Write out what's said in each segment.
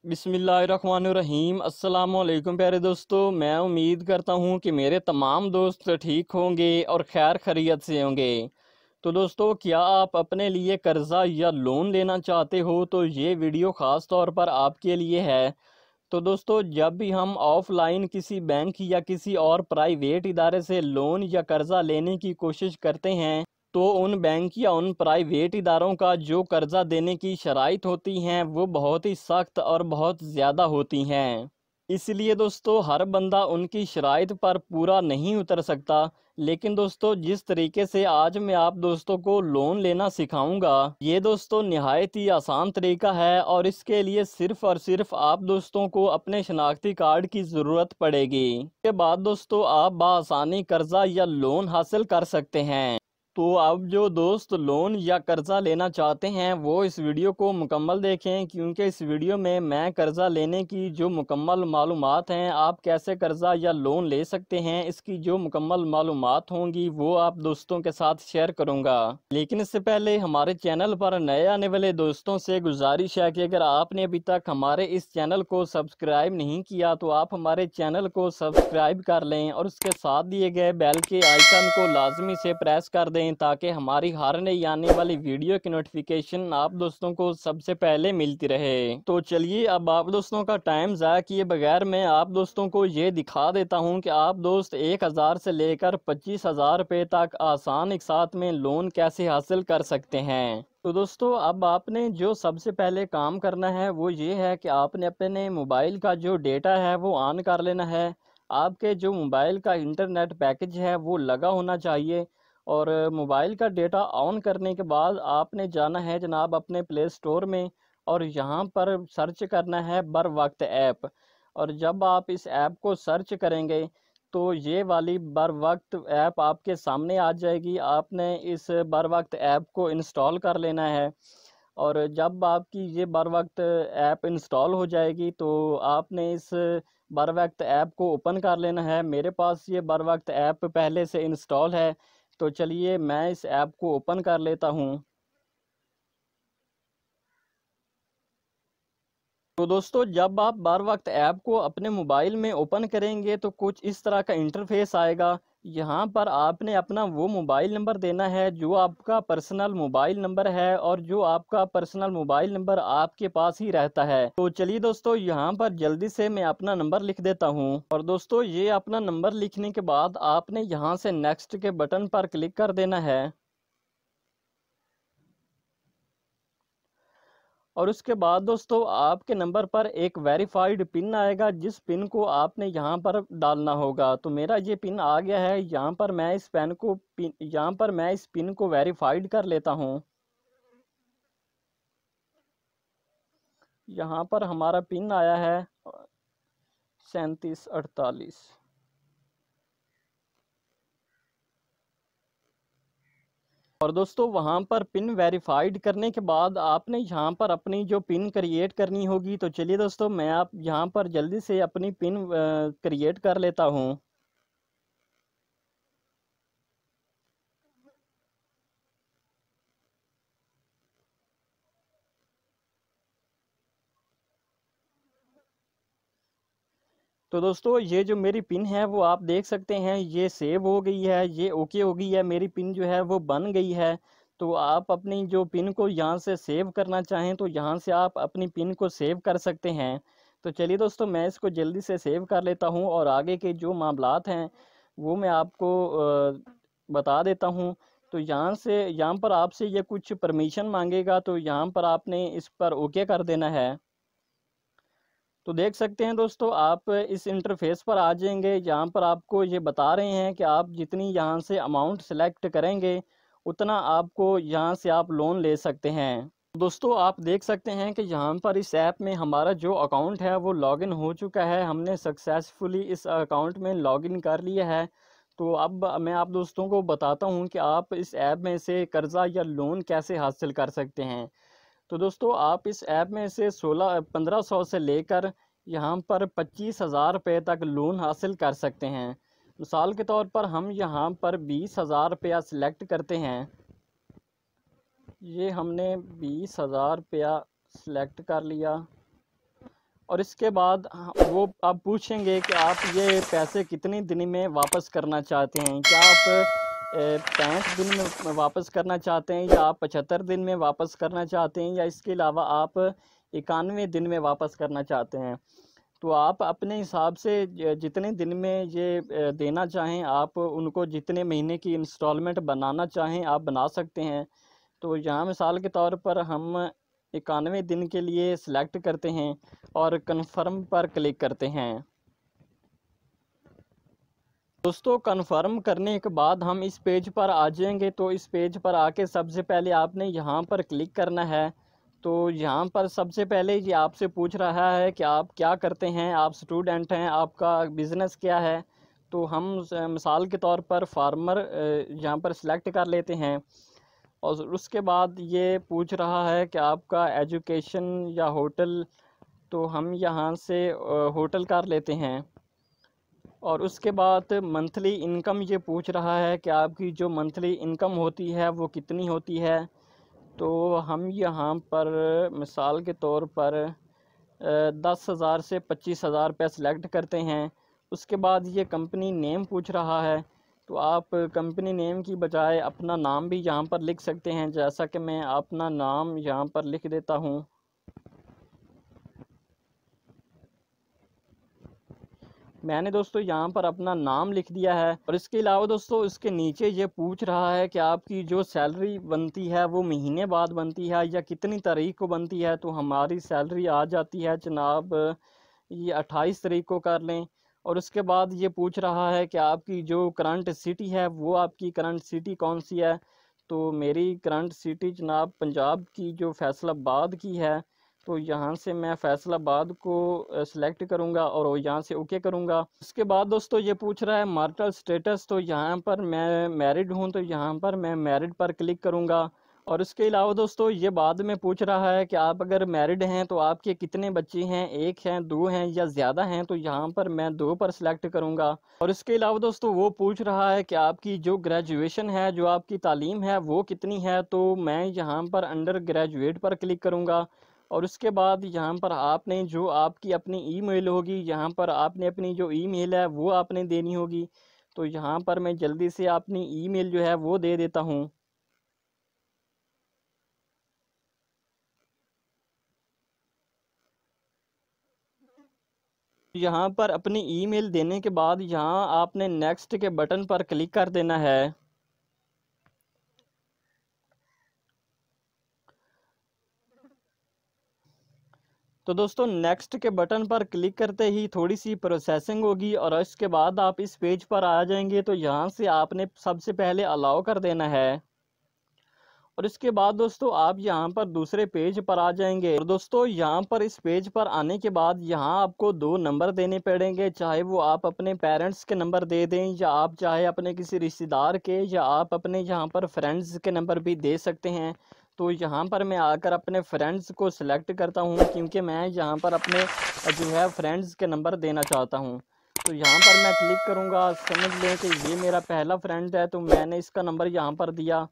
बिस्मिल्लाहिर्रहमानिर्रहीम। अस्सलामुअलैकुम प्यारे दोस्तों, मैं उम्मीद करता हूँ कि मेरे तमाम दोस्त ठीक होंगे और खैर खैरियत से होंगे। तो दोस्तों, क्या आप अपने लिए कर्ज़ा या लोन लेना चाहते हो तो ये वीडियो ख़ास तौर पर आपके लिए है। तो दोस्तों, जब भी हम ऑफ़लाइन किसी बैंक या किसी और प्राइवेट इदारे से लोन या कर्ज़ा लेने की कोशिश करते हैं, तो उन बैंक या उन प्राइवेट इदारों का जो कर्ज़ा देने की शराइत होती हैं वो बहुत ही सख्त और बहुत ज़्यादा होती हैं। इसलिए दोस्तों, हर बंदा उनकी शराइत पर पूरा नहीं उतर सकता। लेकिन दोस्तों, जिस तरीके से आज मैं आप दोस्तों को लोन लेना सिखाऊंगा, ये दोस्तों निहायत ही आसान तरीका है और इसके लिए सिर्फ़ और सिर्फ आप दोस्तों को अपने शनाख्ती कार्ड की ज़रूरत पड़ेगी। इसके बाद दोस्तों आप बआसानी कर्ज़ा या लोन हासिल कर सकते हैं। तो अब जो दोस्त लोन या कर्ज़ा लेना चाहते हैं वो इस वीडियो को मुकम्मल देखें, क्योंकि इस वीडियो में मैं कर्ज़ा लेने की जो मुकम्मल मालूमात हैं, आप कैसे कर्ज़ा या लोन ले सकते हैं, इसकी जो मुकम्मल मालूमात होंगी वो आप दोस्तों के साथ शेयर करूंगा। लेकिन इससे पहले हमारे चैनल पर नए आने वाले दोस्तों से गुजारिश है कि अगर आपने अभी तक हमारे इस चैनल को सब्सक्राइब नहीं किया तो आप हमारे चैनल को सब्सक्राइब कर लें और उसके साथ दिए गए बेल के आइकन को लाजमी से प्रेस कर दें, ताकि हमारी हर नई आने वाली वीडियो की नोटिफिकेशन आप दोस्तों को सबसे पहले मिलती रहे। तो चलिए, अब आप दोस्तों का टाइम ज़ाया किए बगैर मैं आप दोस्तों को ये दिखा देता हूँ कि आप दोस्त 1000 से लेकर 25,000 रुपये तक आसान एक साथ में लोन कैसे हासिल कर सकते हैं। तो दोस्तों, अब आपने जो सबसे पहले काम करना है वो ये है कि आपने अपने मोबाइल का जो डेटा है वो ऑन कर लेना है। आपके जो मोबाइल का इंटरनेट पैकेज है वो लगा होना चाहिए। और मोबाइल का डेटा ऑन करने के बाद आपने जाना है जनाब अपने प्ले स्टोर में, और यहाँ पर सर्च करना है बर वक्त ऐप। और जब आप इस ऐप को सर्च करेंगे तो ये वाली बर वक्त ऐप आपके सामने आ जाएगी। आपने इस बर वक्त ऐप को इंस्टॉल कर लेना है। और जब आपकी ये बर वक्त ऐप इंस्टॉल हो जाएगी तो आपने इस बर वक्त ऐप को ओपन कर लेना है। मेरे पास ये बर वक्त ऐप पहले से इंस्टॉल है, तो चलिए मैं इस ऐप को ओपन कर लेता हूँ। तो दोस्तों, जब आप बार वक्त ऐप को अपने मोबाइल में ओपन करेंगे तो कुछ इस तरह का इंटरफेस आएगा। यहाँ पर आपने अपना वो मोबाइल नंबर देना है जो आपका पर्सनल मोबाइल नंबर है और जो आपका पर्सनल मोबाइल नंबर आपके पास ही रहता है। तो चलिए दोस्तों, यहाँ पर जल्दी से मैं अपना नंबर लिख देता हूँ। और दोस्तों, ये अपना नंबर लिखने के बाद आपने यहाँ से नेक्स्ट के बटन पर क्लिक कर देना है। और उसके बाद दोस्तों आपके नंबर पर एक वेरीफाइड पिन आएगा, जिस पिन को आपने यहाँ पर डालना होगा। तो मेरा ये पिन आ गया है। यहाँ पर मैं इस पिन को वेरीफाइड कर लेता हूँ। यहाँ पर हमारा पिन आया है 3748। और दोस्तों, वहाँ पर पिन वेरीफाइड करने के बाद आपने यहाँ पर अपनी जो पिन क्रिएट करनी होगी। तो चलिए दोस्तों, मैं आप यहाँ पर जल्दी से अपनी पिन क्रिएट कर लेता हूँ। तो दोस्तों, ये जो मेरी पिन है वो आप देख सकते हैं, ये सेव हो गई है, ये ओके हो गई है। मेरी पिन जो है वो बन गई है। तो आप अपनी जो पिन को यहाँ से सेव करना चाहें तो यहाँ से आप अपनी पिन को सेव कर सकते हैं। तो चलिए दोस्तों, मैं इसको जल्दी से सेव कर लेता हूँ और आगे के जो मामलात हैं वो मैं आपको बता देता हूँ। तो यहाँ पर आपसे ये कुछ परमिशन मांगेगा, तो यहाँ पर आपने इस पर ओके कर देना है। तो देख सकते हैं दोस्तों, आप इस इंटरफेस पर आ जाएंगे। यहाँ पर आपको ये बता रहे हैं कि आप जितनी यहाँ से अमाउंट सेलेक्ट करेंगे उतना आपको यहाँ से आप लोन ले सकते हैं। दोस्तों, आप देख सकते हैं कि यहाँ पर इस ऐप में हमारा जो अकाउंट है वो लॉगिन हो चुका है। हमने सक्सेसफुली इस अकाउंट में लॉगिन कर लिया है। तो अब मैं आप दोस्तों को बताता हूँ कि आप इस ऐप में से कर्ज़ा या लोन कैसे हासिल कर सकते हैं। तो दोस्तों, आप इस ऐप में से 1500 से लेकर यहाँ पर 25,000 रुपये तक लोन हासिल कर सकते हैं। मिसाल के तौर पर हम यहाँ पर 20,000 रुपया सिलेक्ट करते हैं। ये हमने 20,000 रुपया सिलेक्ट कर लिया। और इसके बाद वो आप पूछेंगे कि आप ये पैसे कितने दिन में वापस करना चाहते हैं। क्या आप 65 दिन में वापस करना चाहते हैं, या आप 75 दिन में वापस करना चाहते हैं, या इसके अलावा आप 91 दिन में वापस करना चाहते हैं। तो आप अपने हिसाब से जितने दिन में ये देना चाहें, आप उनको जितने महीने की इंस्टॉलमेंट बनाना चाहें आप बना सकते हैं। तो यहाँ मिसाल के तौर पर हम 91 दिन के लिए सिलेक्ट करते हैं और कन्फर्म पर क्लिक करते हैं। दोस्तों कन्फर्म करने के बाद हम इस पेज पर आ जाएंगे। तो इस पेज पर आके सबसे पहले आपने यहाँ पर क्लिक करना है। तो यहाँ पर सबसे पहले ये आपसे पूछ रहा है कि आप क्या करते हैं, आप स्टूडेंट हैं, आपका बिज़नेस क्या है। तो हम मिसाल के तौर पर फार्मर यहाँ पर सिलेक्ट कर लेते हैं। और उसके बाद ये पूछ रहा है कि आपका एजुकेशन या होटल, तो हम यहाँ से होटल कर लेते हैं। और उसके बाद मंथली इनकम ये पूछ रहा है कि आपकी जो मंथली इनकम होती है वो कितनी होती है। तो हम यहाँ पर मिसाल के तौर पर 10,000 से 25,000 रुपये सेलेक्ट करते हैं। उसके बाद ये कंपनी नेम पूछ रहा है। तो आप कंपनी नेम की बजाय अपना नाम भी यहाँ पर लिख सकते हैं, जैसा कि मैं अपना नाम यहाँ पर लिख देता हूँ। मैंने दोस्तों यहाँ पर अपना नाम लिख दिया है। और इसके अलावा दोस्तों इसके नीचे ये पूछ रहा है कि आपकी जो सैलरी बनती है वो महीने बाद बनती है या कितनी तारीख को बनती है। तो हमारी सैलरी आ जाती है जनाब ये 28 तारीख को कर लें। और उसके बाद ये पूछ रहा है कि आपकी जो करंट सिटी है वो आपकी करंट सिटी कौन सी है। तो मेरी करंट सिटी जनाब पंजाब की जो फैसलाबाद की है। तो यहाँ से मैं फैसलाबाद को सिलेक्ट करूँगा और यहाँ से ओके करूँगा। उसके बाद दोस्तों ये पूछ रहा है मार्टल स्टेटस। तो यहाँ पर मैं मैरिड हूँ, तो यहाँ पर मैं मैरिड पर क्लिक करूँगा। और इसके अलावा दोस्तों ये बाद में पूछ रहा है कि आप अगर मैरिड हैं तो आपके कितने बच्चे हैं, एक हैं, दो हैं या ज़्यादा हैं। तो यहाँ पर मैं दो पर सिलेक्ट करूँगा। और इसके अलावा दोस्तों वो पूछ रहा है कि आपकी जो ग्रेजुएशन है, जो आपकी तालीम है वो कितनी है। तो मैं यहाँ पर अंडर ग्रेजुएट पर क्लिक करूँगा। और उसके बाद यहाँ पर आपने जो आपकी अपनी ईमेल होगी, यहाँ पर आपने अपनी जो ईमेल है वो आपने देनी होगी। तो यहाँ पर मैं जल्दी से अपनी ईमेल जो है वो दे देता हूँ। यहाँ पर अपनी ईमेल देने के बाद यहाँ आपने नेक्स्ट के बटन पर क्लिक कर देना है। तो दोस्तों नेक्स्ट के बटन पर क्लिक करते ही थोड़ी सी प्रोसेसिंग होगी और इसके बाद आप इस पेज पर आ जाएंगे। तो यहाँ से आपने सबसे पहले अलाउ कर देना है। और इसके बाद दोस्तों आप यहाँ पर दूसरे पेज पर आ जाएंगे। और दोस्तों यहाँ पर इस पेज पर आने के बाद यहाँ आपको दो नंबर देने पड़ेंगे, चाहे वो आप अपने पेरेंट्स के नंबर दे दें या आप चाहे अपने किसी रिश्तेदार के या आप अपने यहाँ पर फ्रेंड्स के नंबर भी दे सकते हैं। तो यहाँ पर मैं आकर अपने फ्रेंड्स को सिलेक्ट करता हूँ, क्योंकि मैं यहाँ पर अपने जो है फ्रेंड्स के नंबर देना चाहता हूँ। तो यहाँ पर मैं क्लिक करूँगा। समझ लें कि ये मेरा पहला फ्रेंड है, तो मैंने इसका नंबर यहाँ पर दिया।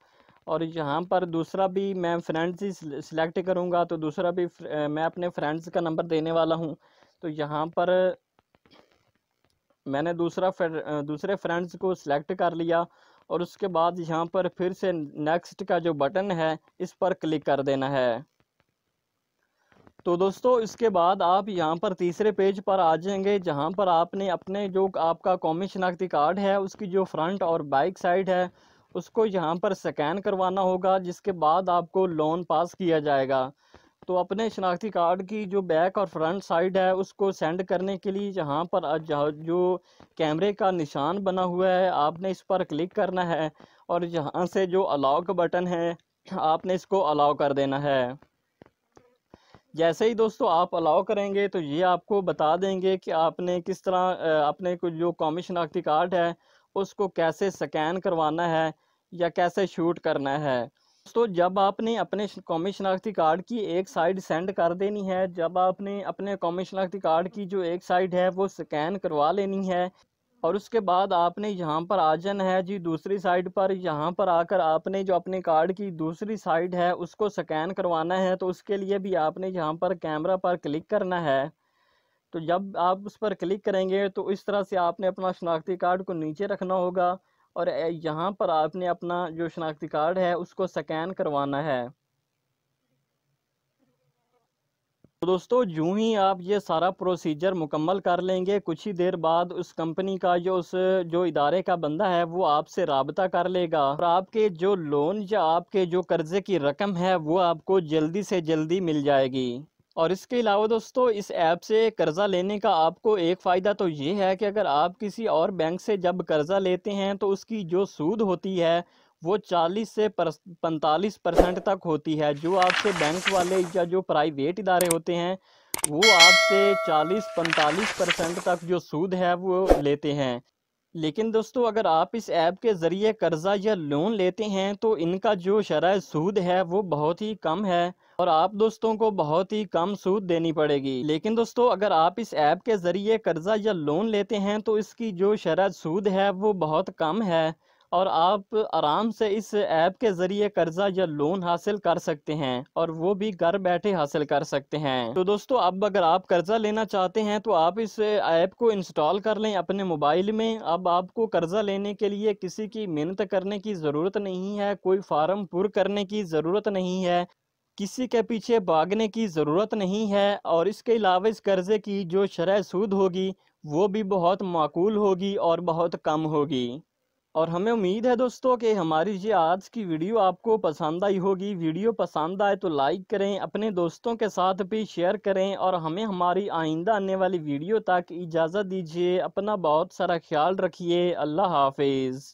और यहाँ पर दूसरा भी मैं फ्रेंड्स ही सिलेक्ट करूँगा। तो दूसरा भी मैं अपने फ्रेंड्स का नंबर देने वाला हूँ। तो यहाँ पर मैंने दूसरे फ्रेंड्स को सिलेक्ट कर लिया। और उसके बाद यहाँ पर फिर से नेक्स्ट का जो बटन है इस पर क्लिक कर देना है। तो दोस्तों इसके बाद आप यहाँ पर तीसरे पेज पर आ जाएंगे, जहाँ पर आपने अपने जो आपका कौमी शनाख्ती कार्ड है उसकी जो फ्रंट और बैक साइड है उसको यहाँ पर स्कैन करवाना होगा, जिसके बाद आपको लोन पास किया जाएगा। तो अपने शनाख्ती कार्ड की जो बैक और फ्रंट साइड है उसको सेंड करने के लिए यहाँ पर जो कैमरे का निशान बना हुआ है आपने इस पर क्लिक करना है। और यहाँ से जो अलाउ का बटन है आपने इसको अलाउ कर देना है। जैसे ही दोस्तों आप अलाउ करेंगे तो ये आपको बता देंगे कि आपने किस तरह अपने को जो कौमी शनाख्ती कार्ड है उसको कैसे स्कैन करवाना है या कैसे शूट करना है। तो जब आपने अपने कौमी शनाख्ती कार्ड की एक साइड सेंड कर देनी है, जब आपने अपने कौमी शनाख्ती कार्ड की जो एक साइड है वो स्कैन करवा लेनी है। और उसके बाद आपने यहाँ पर आ जाना है जी दूसरी साइड पर। यहाँ पर आकर आपने जो अपने कार्ड की दूसरी साइड है उसको स्कैन करवाना है। तो उसके लिए भी आपने यहाँ पर कैमरा पर क्लिक करना है। तो जब आप उस पर क्लिक करेंगे तो इस तरह से आपने अपना शनाख्ती कार्ड को नीचे रखना होगा और यहाँ पर आपने अपना जो शनाख्ती कार्ड है उसको स्कैन करवाना है। तो दोस्तों यूं ही आप ये सारा प्रोसीजर मुकम्मल कर लेंगे, कुछ ही देर बाद उस कंपनी का जो इदारे का बंदा है वो आपसे राबता कर लेगा और आपके जो लोन या आपके जो कर्जे की रकम है वो आपको जल्दी से जल्दी मिल जाएगी। और इसके अलावा दोस्तों इस ऐप से कर्ज़ा लेने का आपको एक फ़ायदा तो ये है कि अगर आप किसी और बैंक से जब कर्ज़ा लेते हैं तो उसकी जो सूद होती है वो 40 से 45% तक होती है। जो आपसे बैंक वाले या जो प्राइवेट इदारे होते हैं वो आपसे 40-45% तक जो सूद है वो लेते हैं। लेकिन दोस्तों अगर आप इस ऐप के ज़रिए कर्ज़ा या लोन लेते हैं तो इनका जो शरह सूद है वो बहुत ही कम है और आप दोस्तों को बहुत ही कम सूद देनी पड़ेगी। लेकिन दोस्तों अगर आप इस ऐप के ज़रिए कर्ज़ा या लोन लेते हैं तो इसकी जो शरह सूद है वो बहुत कम है और आप आराम से इस ऐप के ज़रिए कर्ज़ा या लोन हासिल कर सकते हैं और वो भी घर बैठे हासिल कर सकते हैं। तो दोस्तों अब अगर आप कर्ज़ा लेना चाहते हैं तो आप इस ऐप को इंस्टॉल कर लें अपने मोबाइल में। अब आपको कर्ज़ा लेने के लिए किसी की मिन्नत करने की ज़रूरत नहीं है, कोई फार्म पुर करने की ज़रूरत नहीं है, किसी के पीछे भागने की ज़रूरत नहीं है और इसके अलावा इस कर्ज़े की जो शरह सूद होगी वो भी बहुत माकूल होगी और बहुत कम होगी। और हमें उम्मीद है दोस्तों कि हमारी ये आज की वीडियो आपको पसंद आई होगी। वीडियो पसंद आए तो लाइक करें, अपने दोस्तों के साथ भी शेयर करें और हमें हमारी आइंदा आने वाली वीडियो तक इजाज़त दीजिए। अपना बहुत सारा ख्याल रखिए। अल्लाह हाफिज़।